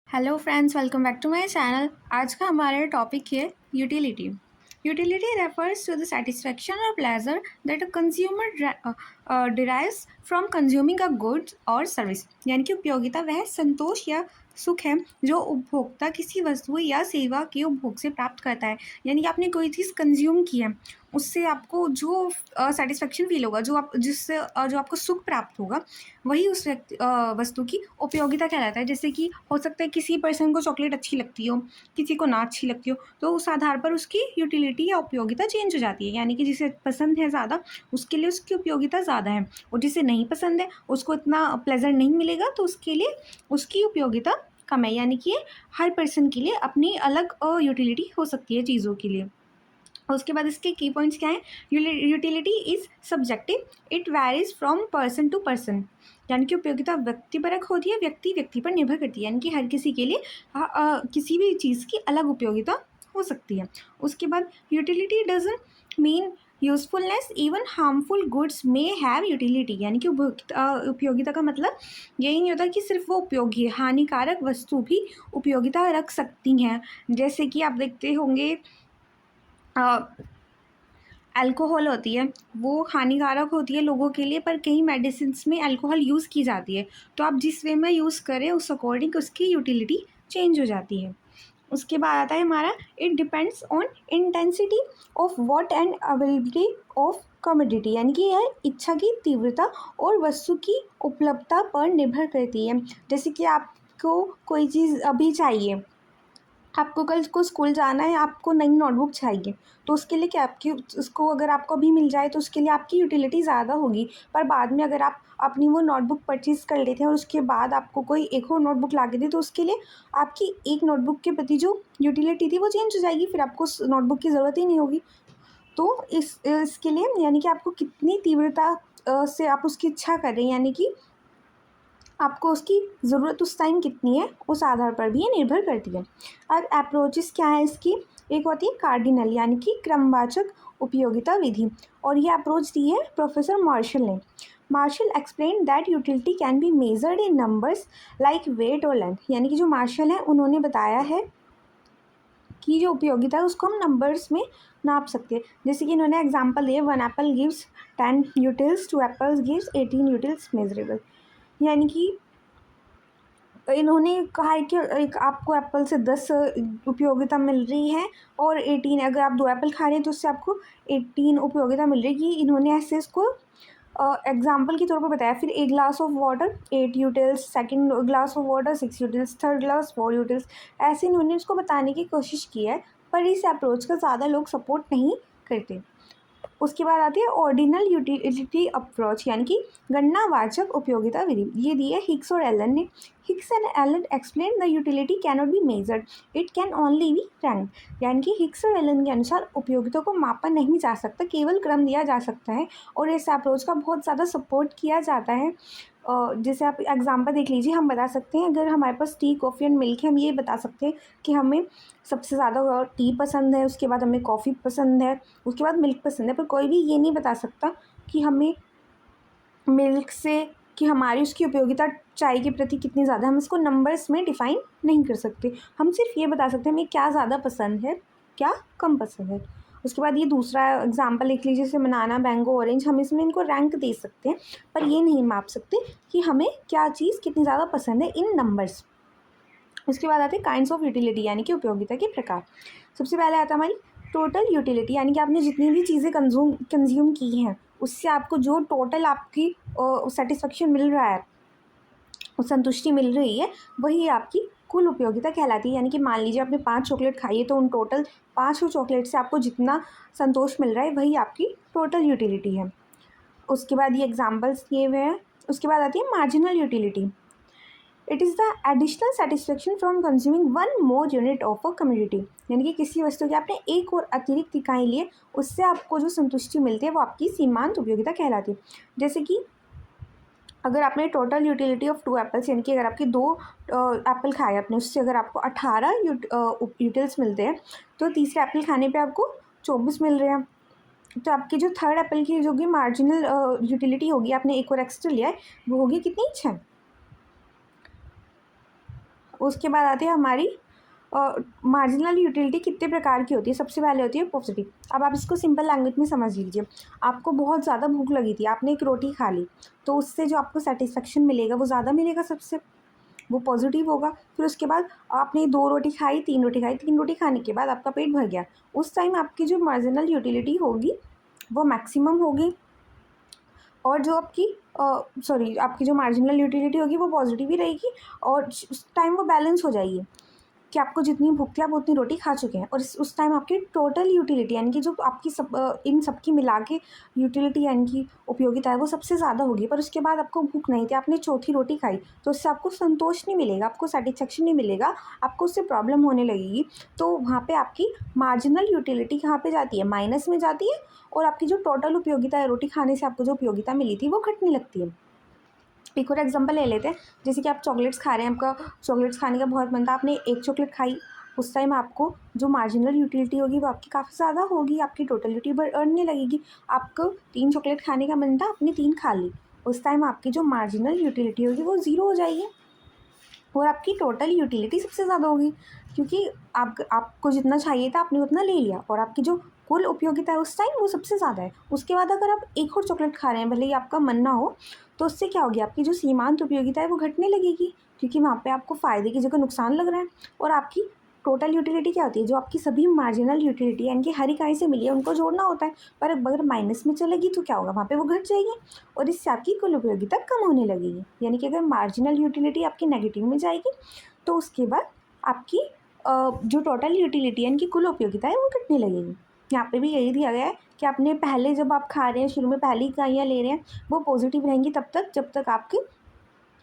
Hello friends, welcome back to my channel. आज का हमारा टॉपिक है utility. Utility refers to the satisfaction और pleasure that a consumer derives from consuming a goods और service. यानी कि उपयोगिता वह संतोष या सुख है जो उपभोक्ता किसी वस्तु या सेवा के उपभोग से प्राप्त करता है। यानी कि आपने कोई चीज़ कंज्यूम की है, उससे आपको जो सेटिस्फेक्शन फील होगा, जो आपको सुख प्राप्त होगा, वही उस वस्तु की उपयोगिता कहलाता है। जैसे कि हो सकता है किसी पर्सन को चॉकलेट अच्छी लगती हो, किसी को ना अच्छी लगती हो, तो उस आधार पर उसकी यूटिलिटी या उपयोगिता चेंज हो जाती है। यानी कि जिसे पसंद है ज़्यादा, उसके लिए उसकी उपयोगिता ज़्यादा है, और जिसे नहीं पसंद है, उसको इतना प्लेजर नहीं मिलेगा, तो उसके लिए उसकी उपयोगिता कम है। यानी कि हर पर्सन के लिए अपनी अलग यूटिलिटी हो सकती है चीज़ों के लिए। उसके बाद इसके की पॉइंट्स क्या हैं? Utility is subjective, it varies from person to person. यानी कि उपयोगिता व्यक्तिपरक होती है, व्यक्ति व्यक्ति पर निर्भर करती है। यानी कि हर किसी के लिए किसी भी चीज़ की अलग उपयोगिता हो सकती है। उसके बाद utility doesn't mean usefulness, even harmful goods may have utility. यानी कि उपयोगिता का मतलब यही नहीं होता कि सिर्फ वो उपयोगी है, हानिकारक वस्तु भी उपयोगिता रख सकती हैं। जैसे कि आप देखते होंगे अल्कोहल होती है, वो हानिकारक होती है लोगों के लिए, पर कई मेडिसिन्स में अल्कोहल यूज़ की जाती है। तो आप जिस वे में यूज़ करें, उस अकॉर्डिंग उसकी यूटिलिटी चेंज हो जाती है। उसके बाद आता है हमारा it depends on intensity of what and availability of commodity. यानी कि यह इच्छा की तीव्रता और वस्तु की उपलब्धता पर निर्भर करती है। जैसे कि आपको कोई चीज़ अभी चाहिए, आपको कल को स्कूल जाना है, आपको नई नोटबुक चाहिए, तो उसके लिए क्या आपकी उसको अगर आपको अभी मिल जाए तो उसके लिए आपकी यूटिलिटी ज़्यादा होगी। पर बाद में अगर आप अपनी वो नोटबुक परचेज़ कर लेते हैं और उसके बाद आपको कोई एक और नोटबुक ला के दे, तो उसके लिए आपकी एक नोटबुक के प्रति जो यूटिलिटी थी वो चेंज हो जाएगी, फिर आपको उस नोटबुक की ज़रूरत ही नहीं होगी। तो इसके लिए यानी कि आपको कितनी तीव्रता से आप उसकी इच्छा कर रहे हैं, यानी कि आपको उसकी ज़रूरत उस टाइम कितनी है, उस आधार पर भी ये निर्भर करती है। और अप्रोचेस क्या है इसकी? एक होती है कार्डिनल, यानी कि क्रमवाचक उपयोगिता विधि, और ये अप्रोच दी है प्रोफेसर मार्शल ने। Marshall explain that utility can be measured in numbers like weight और लेंथ। यानी कि जो मार्शल है उन्होंने बताया है कि जो उपयोगिता है उसको हम नंबर्स में नाप सकते हैं। जैसे कि इन्होंने एग्जाम्पल दिए, 1 Apple gives 10 utils, 2 apples gives 18 utils measurable. यानी कि इन्होंने कहा है कि एक आपको एप्पल से 10 उपयोगिता मिल रही है, और 18 अगर आप 2 एप्पल खा रहे हैं तो उससे आपको 18 उपयोगिता मिल रही है। कि इन्होंने ऐसे इसको एग्जाम्पल के तौर पर बताया। फिर एक glass of water 8 utils, second glass of water 6 utils, third glass 4 utils. ऐसे इन्होंने उसको बताने की कोशिश की है, पर इस अप्रोच का ज़्यादा लोग सपोर्ट नहीं करते। उसके बाद आती है ऑर्डिनल यूटिलिटी अप्रोच, यानी कि गणनावाचक उपयोगिता विधि। ये दी है हिक्स और एलन ने। Hicks and Allen explain the utility can not be measured, it can only be rank. यानी कि हिक्स और एलन के अनुसार उपयोगिता को मापा नहीं जा सकता, केवल क्रम दिया जा सकता है, और इस अप्रोच का बहुत ज़्यादा सपोर्ट किया जाता है। जैसे आप एग्जांपल देख लीजिए, हम बता सकते हैं अगर हमारे पास टी, कॉफ़ी एंड मिल्क है, हम ये बता सकते हैं कि हमें सबसे ज़्यादा टी पसंद है, उसके बाद हमें कॉफ़ी पसंद है, उसके बाद मिल्क पसंद है। पर कोई भी ये नहीं बता सकता कि हमें मिल्क से कि हमारी उसकी उपयोगिता चाय के प्रति कितनी ज़्यादा। हम इसको नंबर्स में डिफ़ाइन नहीं कर सकते। हम सिर्फ ये बता सकते हैं हमें क्या ज़्यादा पसंद है, क्या कम पसंद है। उसके बाद ये दूसरा एग्जाम्पल लिख लीजिए, जैसे बनाना, मैंगो, ऑरेंज। हम इसमें इनको रैंक दे सकते हैं, पर ये नहीं माप सकते कि हमें क्या चीज़ कितनी ज़्यादा पसंद है इन नंबर्स। उसके बाद आते हैं काइंड्स ऑफ यूटिलिटी, यानी कि उपयोगिता के प्रकार। सबसे पहले आता है हमारी टोटल यूटिलिटी, यानी कि आपने जितनी भी चीज़ें कंज्यूम की हैं, उससे आपको जो टोटल आपकी सेटिस्फेक्शन मिल रहा है, संतुष्टि मिल रही है, वही आपकी कुल उपयोगिता कहलाती है। यानी कि मान लीजिए आपने 5 चॉकलेट खाई है, तो उन टोटल 5 चॉकलेट से आपको जितना संतोष मिल रहा है, वही आपकी टोटल यूटिलिटी है। उसके बाद ये एग्जाम्पल्स दिए हुए हैं। उसके बाद आती है marginal utility. It is the additional satisfaction from consuming one more unit of a community. यानी कि किसी वस्तु की आपने एक और अतिरिक्त इकाई लिए, उससे आपको जो संतुष्टि मिलती है वो आपकी सीमांत उपयोगिता कहलाती है। जैसे कि अगर आपने टोटल यूटिलिटी ऑफ 2 एप्पल्स, यानी कि अगर आपके 2 एप्पल खाए आपने, उससे अगर आपको 18 यूटिल्स मिलते हैं, तो तीसरे एप्पल खाने पे आपको 24 मिल रहे हैं। तो आपकी जो थर्ड एप्पल की जो भी मार्जिनल यूटिलिटी होगी, आपने एक और एक्स्ट्रा लिया है, वो होगी कितनी? 6। उसके बाद आती है हमारी मार्जिनल यूटिलिटी कितने प्रकार की होती है। सबसे पहले होती है पॉजिटिव। अब आप इसको सिंपल लैंग्वेज में समझ लीजिए। आपको बहुत ज़्यादा भूख लगी थी, आपने एक रोटी खा ली, तो उससे जो आपको सेटिस्फेक्शन मिलेगा वो ज़्यादा मिलेगा सबसे, वो पॉजिटिव होगा। फिर उसके बाद आपने 2 रोटी खाई, 3 रोटी खाई, 3 रोटी खाने के बाद आपका पेट भर गया, उस टाइम आपकी जो मार्जिनल यूटिलिटी होगी वो मैक्सिमम होगी, और जो आपकी आपकी जो मार्जिनल यूटिलिटी होगी वो पॉजिटिव ही रहेगी, और उस टाइम वो बैलेंस हो जाएगी कि आपको जितनी भूख थी आप उतनी रोटी खा चुके हैं, और उस टाइम आपकी टोटल यूटिलिटी यानी कि जो आपकी इन सब की मिला के यूटिलिटी यानी कि उपयोगिता है वो सबसे ज़्यादा होगी। पर उसके बाद आपको भूख नहीं थी, आपने चौथी रोटी खाई, तो उससे आपको संतोष नहीं मिलेगा, आपको सेटिस्फेक्शन नहीं मिलेगा, आपको उससे प्रॉब्लम होने लगेगी। तो वहाँ पे आपकी मार्जिनल यूटिलिटी कहाँ पे जाती है, माइनस में जाती है, और आपकी जो टोटल उपयोगिता है, रोटी खाने से आपको जो उपयोगिता मिली थी वो घटने लगती है। एक और एग्जांपल ले लेते हैं, जैसे कि आप चॉकलेट्स खा रहे हैं, आपका चॉकलेट्स खाने का बहुत मन था, आपने एक चॉकलेट खाई, उस टाइम आपको जो मार्जिनल यूटिलिटी होगी वो आपकी काफ़ी ज़्यादा होगी, आपकी टोटल यूटिलिटी बढ़ने लगेगी। आपको 3 चॉकलेट खाने का मन था, आपने 3 खा ली, उस टाइम आपकी जो मार्जिनल यूटिलिटी होगी वो ज़ीरो हो जाएगी, और आपकी टोटल यूटिलिटी सबसे ज़्यादा होगी, क्योंकि आपको जितना चाहिए था आपने उतना ले लिया, और आपकी जो कुल उपयोगिता है उस टाइम वो सबसे ज़्यादा है। उसके बाद अगर आप एक और चॉकलेट खा रहे हैं, भले ही आपका मन ना हो, तो उससे क्या होगी, आपकी जो सीमांत उपयोगिता है वो घटने लगेगी, क्योंकि वहाँ पे आपको फ़ायदे की जगह नुकसान लग रहा है। और आपकी टोटल यूटिलिटी क्या होती है, जो आपकी सभी मार्जिनल यूटिलिटी यानी कि हर इकाई से मिली है उनको जोड़ना होता है, पर अगर माइनस में चलेगी तो क्या होगा, वहाँ पे वो घट जाएगी, और इससे आपकी कुल उपयोगिता कम होने लगेगी। यानी कि अगर मार्जिनल यूटिलिटी आपकी नेगेटिव में जाएगी तो उसके बाद आपकी जो टोटल यूटिलिटी यानी कि कुल उपयोगिता है वो घटने लगेगी। यहाँ पे भी यही दिया गया है कि आपने पहले जब आप खा रहे हैं, शुरू में पहली इकाइयाँ ले रहे हैं, वो पॉजिटिव रहेंगी तब तक जब तक आपकी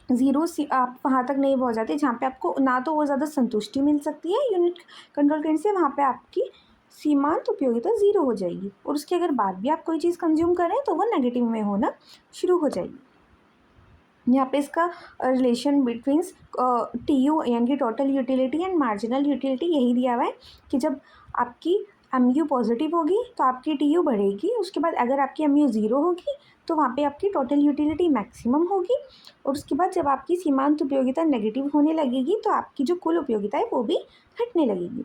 ज़ीरो सी आप वहाँ तक नहीं पहुँच जाते जहाँ पे आपको ना तो और ज़्यादा संतुष्टि मिल सकती है यूनिट कंट्रोल करने से, वहाँ पे आपकी सीमांत उपयोगिता ज़ीरो हो जाएगी, और उसके अगर बाद भी आप कोई चीज़ कंज्यूम करें तो वो नेगेटिव में होना शुरू हो जाएगी। यहाँ पे इसका रिलेशन बिटवीन्स टी यू यानी कि total utility and marginal utility यही दिया हुआ है कि जब आपकी एम यू पॉजिटिव होगी तो आपकी टी यू बढ़ेगी, उसके बाद अगर आपकी एम यू ज़ीरो होगी तो वहाँ पे आपकी टोटल यूटिलिटी मैक्सिमम होगी, और उसके बाद जब आपकी सीमांत उपयोगिता नेगेटिव होने लगेगी तो आपकी जो कुल उपयोगिता है वो भी घटने लगेगी।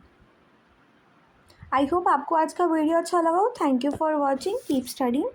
आई होप आपको आज का वीडियो अच्छा लगा हो। Thank you for watching, keep studying.